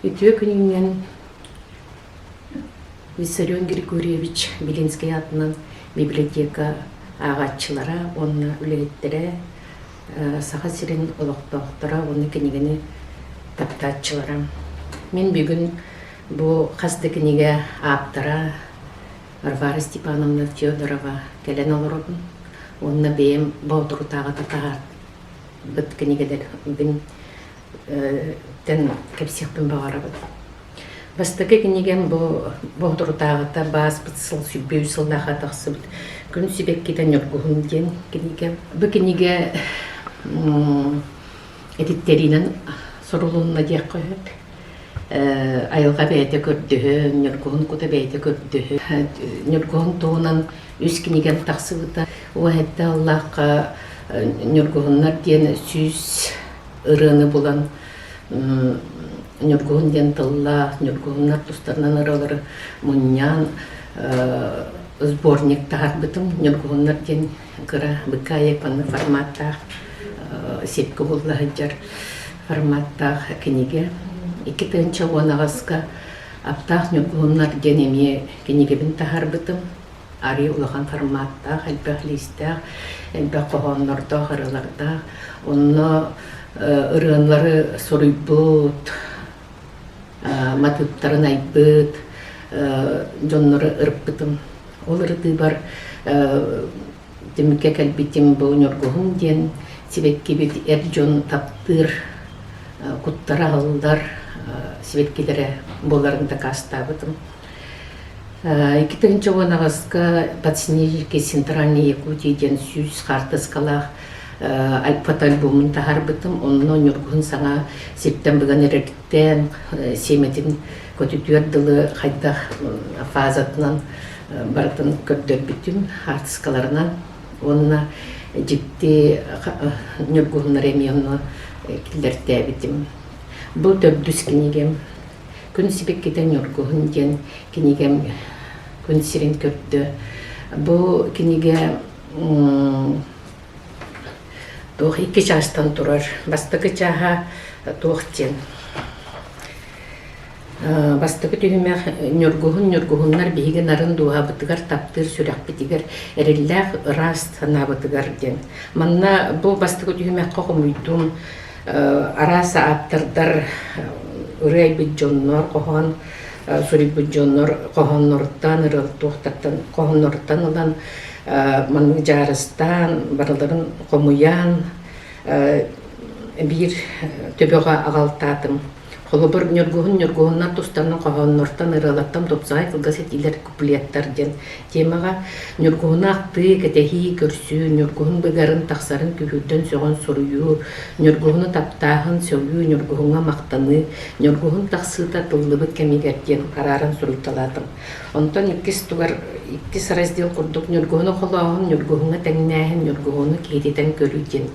Ütüye gününden Виссарион Григорьевич Белинский атынан библиотека ағатчылара, онна үлеттері саға сирен олықтақтыра, оны кенегені таптатчылара. Мен бүгін бұл қасты кенеге аптара Варвара Степановна Федорова кәлен олырудын. Онна бейім баудыру тағаты тағар. Бұд кенегедер бүгін тән кәпсеқпен бағара бұд. Бастығы кенеген баудыру тағыта бас бұтсыл сүббеу сылдаға тақсы бұд. Күн сүбек кетен өргуғын ден кенеге. Бұл кенеге әдеттерінен сұрылуына дек қойып. Айылға бәйті көрдігі, нөргуғын құта бәйті көрдігі. Нөргуғын туғынан өз кенеген тақсы бұта. О әтті Аллаққа нөргуғынлар ден сүз ұрыны болан нөргуғын ден тылла, нөргуғынлар тұстарынан ұралары мұннян сборник тағар бұтым. Нөргуғынлар ден күра бұқайық баны форматтақ сепкі болығы жар форматтақ кенеге. Iki tınca onağızga aptaq nörgüğünlar deneme kenegeben tahar bıtım. Arı ulağan formatta, elbaq listaq, elbaq qoğanlarda, qaralarda. Onu ırığınları soruybut, matıptarın aybıt, jonları ırıp bıtım. Ol ırıdı bar demike kelbitim bu nörgüğün den sebekki bit erjon taptır, kuttara ağıldar, светкелері боларында кастабытым. Екітінші онағызға подснежнике Центральный Якутийден сүйіз қартысқалақ фотоальбомын тағар бытым. Оның нөргіғын саңа септен бұған әріктен семетін көтітуерділі қайдақ фазатынан бардын көрдер бітім артысқаларынан. Онына жіпті нөргіғынлар әме оны келдерді бітім. Бұл төбдүс кенегем, күн себек кетен өргіғын ден кенегем күн сирен көрді. Бұл кенеге тоқ 2 жастан тұрар. Бастығы жаға тоқ ден. Бастығы түйімек нөргіғынлар бейген арын дуға бұтығар таптыр сүрек бітігер әрелләқ раст сана бұтығар ден. Манна бұл бастығы түйімек қоғым үйдім. Араса аптырдар үрей бит жоннор кохон сури бит жоннор кохоннорттан ырылтуктан кохоннорттан улан манны жарыстан барыларын комуян бир төбөгө агалтатым. Холобор нөргүгүннар тустарның кохоннорттан ырылаттам топсай кылгасет илер куплеттар ден темага нөргүгүн акты кетехи көрсү нөргүгүн быгарын таксарын күбүдөн сөгөн сурую нөргүгүн таптагын сөгүү нөргүгүнгө мактаны нөргүгүн таксыта тыллыбыт кемигерден карарын сурулталатым. Онтон иккис раздел курдук нөргүгүн холоогун нөргүгүнгө теңнээхин нөргүгүн кейдетен көрүүден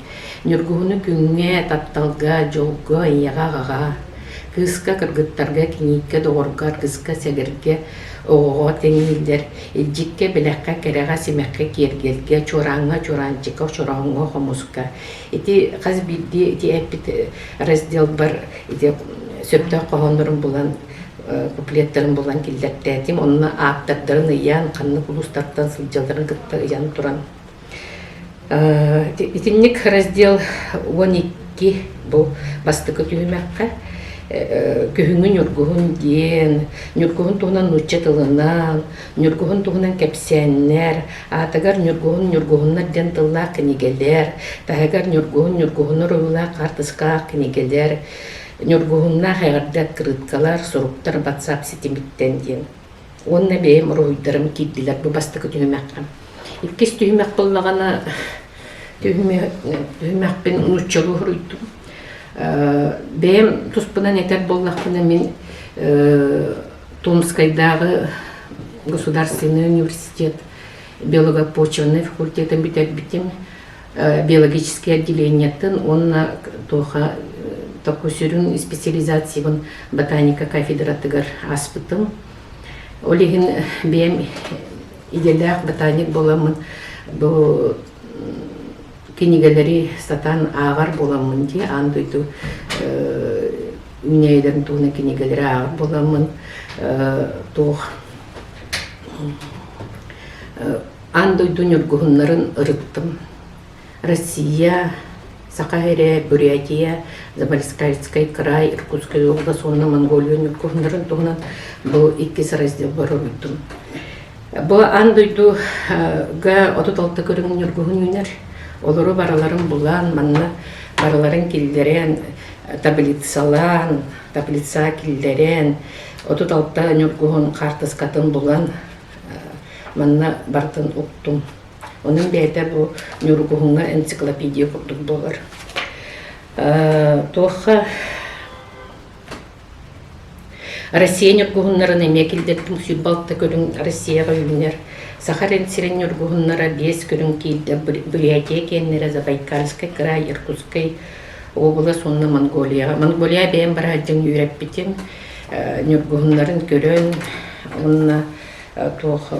нөргүгүн күнгө тапталга жолго ияга кыска кыргыттарга киникке дооргар кыска сегерге оого теңилдер эджикке белекке керега семекке кергелге чораңга чоранчика чораңга хомуска эти каз бидди эти эпит раздел бар эти сөптө когондорун булан куплеттерин булан килдеттетим онна аптардарын ыян канны кулустардан сылжалдарын кытта ыян туран итинник раздел 12 бу бастыкы түймөккө көһүңү нөргүгүн ден, нөргүгүн туһунан нуччатылынан, нөргүгүн туһунан кепсеннер, атагар нөргүгүннар ден тылла кенегелер, тагар нөргүгүннар уйла картыска кенегелер, нөргүгүнна хайгардат кырыткалар, суруктар WhatsApp сетимиттен ден. Онна бейм ройдарым киддилер бу бастыкы түймөккө. Иккис түймөк боллагана түймөкпен нуччалуу руйдум. Бәйім тұспынан етер боллақпына мен Томскайдағы Государственный университет биолого-почвенный факультетін бітер бітім биологический отделениеттен онна тоға токусүрүн специализациябын ботаника кафедратыгар аспытым. Олеген бәйім иделяқ ботаник боламын бұл кинигелери сатан агар боламын ди андойду үнейден туны кинигелери агар боламын тох андойду нюргухуннарын ырыттым. Россия, Сахаре, Бурятия, Забайкальский край, Иркутская область, онна Монголия нюргухуннарын тугунан бу иккис раздел барыбыттым. Бу андойду га отуталты көрүн нюргухуннар олору бараларын булан, манна бараларын килдерен, таблица килдерен, отуталта нюргухун картыскатын булан, манна бартын уктум. Onun бәйті бұл нюргухунга энциклопедия құрдық болар. Тоққа Россия нюргухуннарын емекілдеттім сүйбалты көрін Россияға үйінер. Сахарин сирен нюргухуннара 5 көрін кейді Бурятия кеннері Забайкальский край, Иркутский область, онны Монголия. Монголия бәйін бар әлдің үйрәп бітен нюргухуннарын көрін, онны тоқ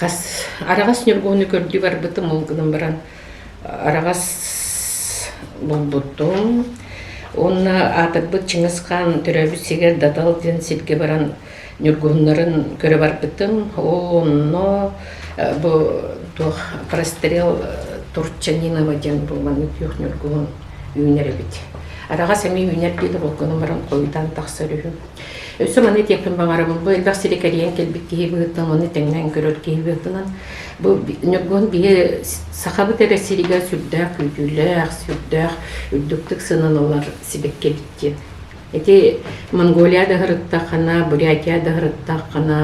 арағас нюргуны көрді бар бұтым олғыным баран арағас бұл бұттым. Оны атыр бұт Чыңызхан түрәбі сегер дадал ден селге баран нюргунларын көрі бар бұтым. Оны бұл прострел Турчанинова ден болған өтіуқ нюргун үйінері біт. Арағас әмей үйінер білі болғыным баран қойдан тақсыр үйін. Өсі маны текпін бағары бұл. Бұл әлбақ сірек әліен кәлбік кейі бұғыттан, оны тәңнен көрір кейі бұғыттынан. Бұл нұрғын бейі сақабы тәрі сіріға сүрдәқ, үддіктік сынын олар сібек кәлікте. Әте Монголияда ғырыттақына, Бурятияда ғырыттақына,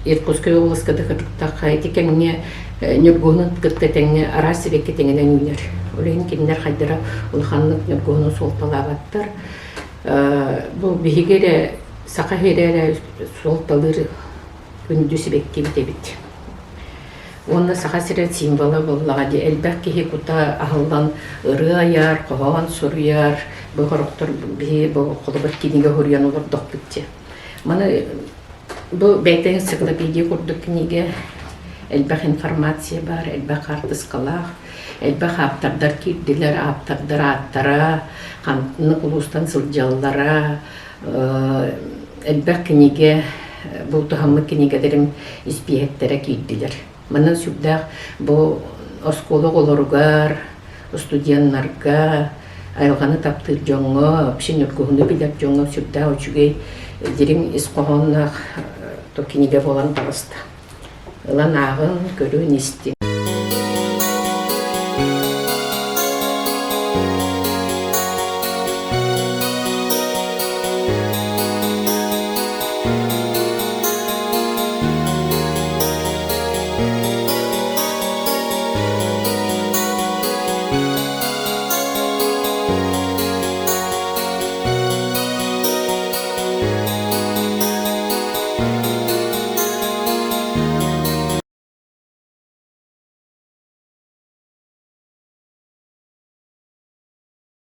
Иркутская обласкада ғырыттаққа, әте кәңіне нұрғынын күтті тәңне ара сібекке тәңінен үйнер. Олайын кендер қайдыра ұлғанлық нұрғынын солпалағаттар. Бұл бігері сақа херері солталыр күнді себекке бітебет. Онна сақа сірет символы боллаға де әлбәк кеге күта ағылдан ұры аяр, қоған сұрыяр, бұл ғырықтыр бұл қолыбыр кенеге ғұриян олар доқ бітте. Маны бұл бәйтен энциклопедия құрдық кенеге әлбәк информация бар, әлбәк артысқалақ, әлбәк аптардар керділер, аптардар аттара, қантыны құлыстан сылжаллара, әлбәк кенеге, бұл тұхамы кенегедерім испиеттері керділер. Мұнын сүрдәқ бұл осколы оларығар, студенттарға айылғаны таптыр жоңы, пішін өргіғыны біліп жоңы сүрдәқ өчіге дерім ісқоғаннақ кенеге болан барысты. Илан ағын көрі несті.